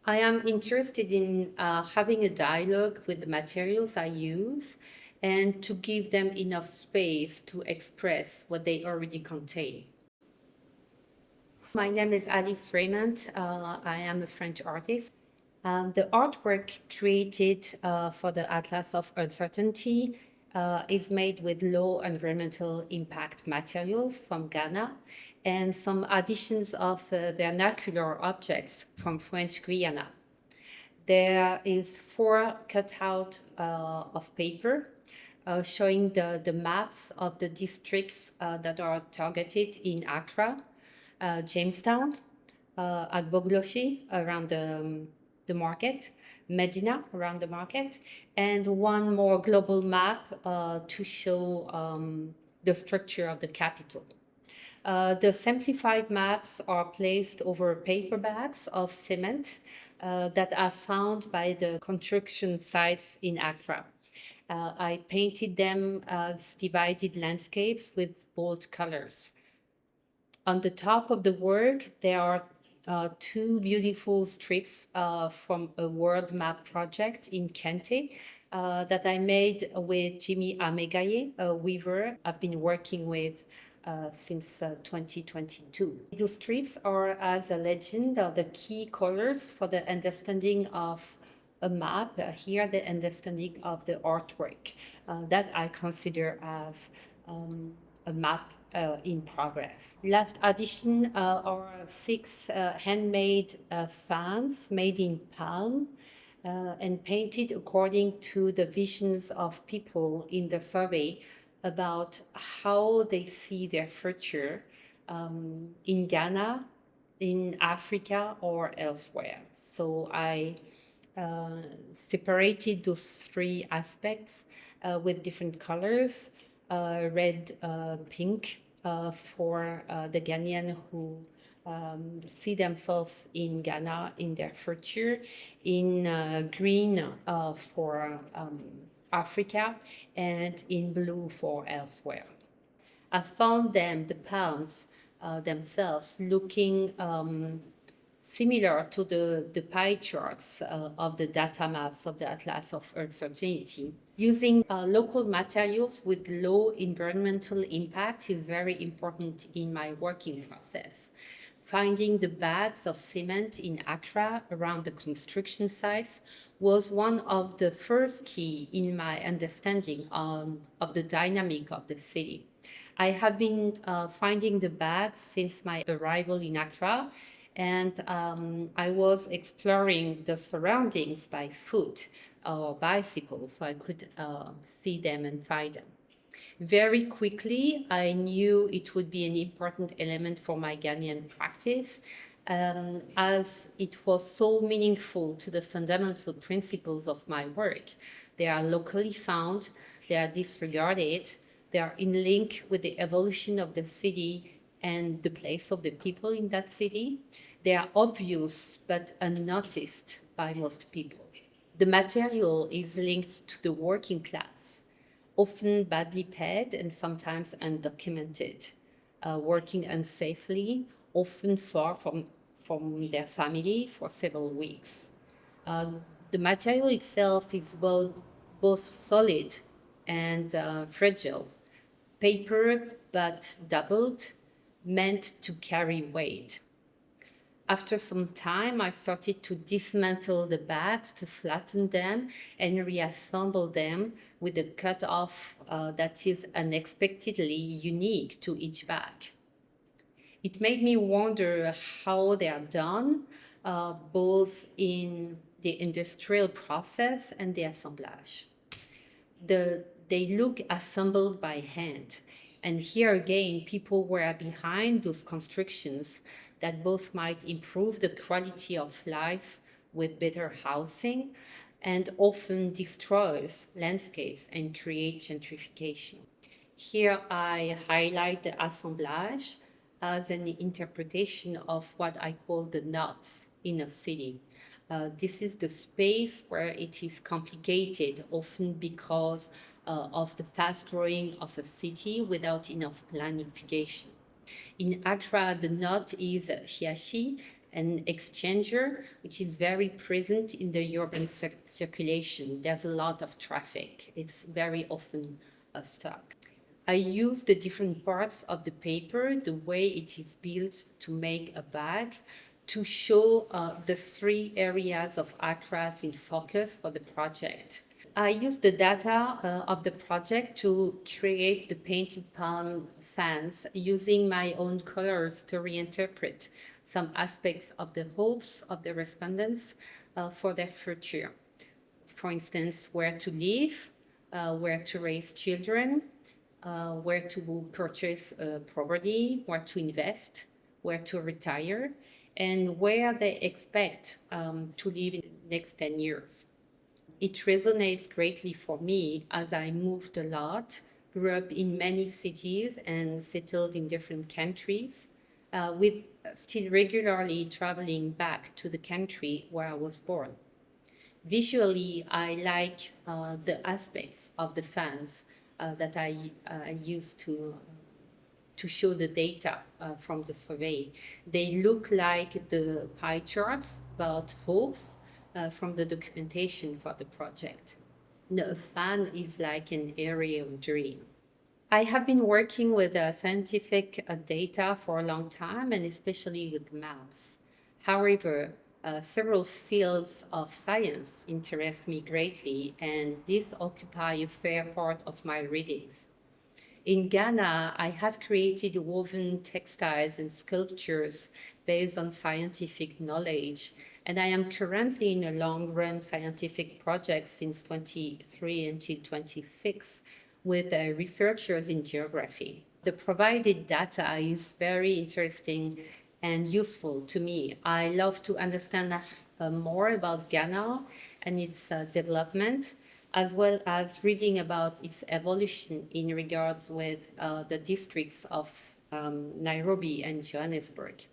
I am interested in having a dialogue with the materials I use and to give them enough space to express what they already contain. My name is Alice Raymond. I am a French artist. The artwork created for the Atlas of Uncertainty is made with low environmental impact materials from Ghana and some additions of vernacular objects from French Guiana. There is 4 cutout of paper showing the maps of the districts that are targeted in Accra, Jamestown, Agbogloshi around the market, Medina around the market, and one more global map to show the structure of the capital. The simplified maps are placed over paper bags of cement that are found by the construction sites in Accra. I painted them as divided landscapes with bold colors. On the top of the work, there are 2 beautiful strips from a world map project in Kente that I made with Jimmy Amegaye, a weaver I've been working with since 2022. Those strips are, as a legend, the key colors for the understanding of a map. Here, the understanding of the artwork that I consider as a map in progress. Last addition are 6 handmade fans made in palm and painted according to the visions of people in the survey about how they see their future in Ghana, in Africa, or elsewhere. So I separated those 3 aspects with different colors, red, pink, for the Ghanaian who see themselves in Ghana in their future, in green for Africa, and in blue for elsewhere. I found them, the palms themselves, looking similar to the pie charts of the data maps of the Atlas of Uncertainty. Using local materials with low environmental impact is very important in my working process. Finding the bags of cement in Accra around the construction sites was one of the first key in my understanding of the dynamic of the city. I have been finding the bags since my arrival in Accra, and I was exploring the surroundings by foot or bicycle, so I could see them and find them. Very quickly, I knew it would be an important element for my Ghanaian practice, as it was so meaningful to the fundamental principles of my work. They are locally found, they are disregarded, they are in link with the evolution of the city and the place of the people in that city. They are obvious but unnoticed by most people. The material is linked to the working class, often badly paid and sometimes undocumented, working unsafely, often far from their family for several weeks. Uh, the material itself is both solid and fragile, paper but doubled, meant to carry weight. After some time, I started to dismantle the bags to flatten them and reassemble them with a cut-off that is unexpectedly unique to each bag. It made me wonder how they are done, both in the industrial process and the assemblage. They look assembled by hand. And here again, people were behind those constructions that both might improve the quality of life with better housing and often destroys landscapes and create gentrification. Here I highlight the assemblage as an interpretation of what I call the knots in a city. This is the space where it is complicated, often because of the fast growing of a city without enough planification. In Accra, the knot is hiashi, an exchanger, which is very present in the urban circulation. There's a lot of traffic. It's very often stuck. I use the different parts of the paper, the way it is built to make a bag, to show the three areas of Accra in focus for the project. I use the data of the project to create the painted palm fans using my own colors to reinterpret some aspects of the hopes of the respondents for their future. For instance, where to live, where to raise children, where to purchase property, where to invest, where to retire, and where they expect to live in the next 10 years. It resonates greatly for me as I moved a lot, grew up in many cities, and settled in different countries, with still regularly traveling back to the country where I was born. Visually, I like the aspects of the fans that I use to show the data from the survey. They look like the pie charts about hopes from the documentation for the project. The fan is like an aerial dream. I have been working with scientific data for a long time, and especially with maps. However, several fields of science interest me greatly, and these occupy a fair part of my readings. In Ghana, I have created woven textiles and sculptures based on scientific knowledge, and I am currently in a long-run scientific project since 23 until 26 with researchers in geography. The provided data is very interesting and useful to me. I love to understand more about Ghana and its development, as well as reading about its evolution in regards with the districts of Nairobi and Johannesburg.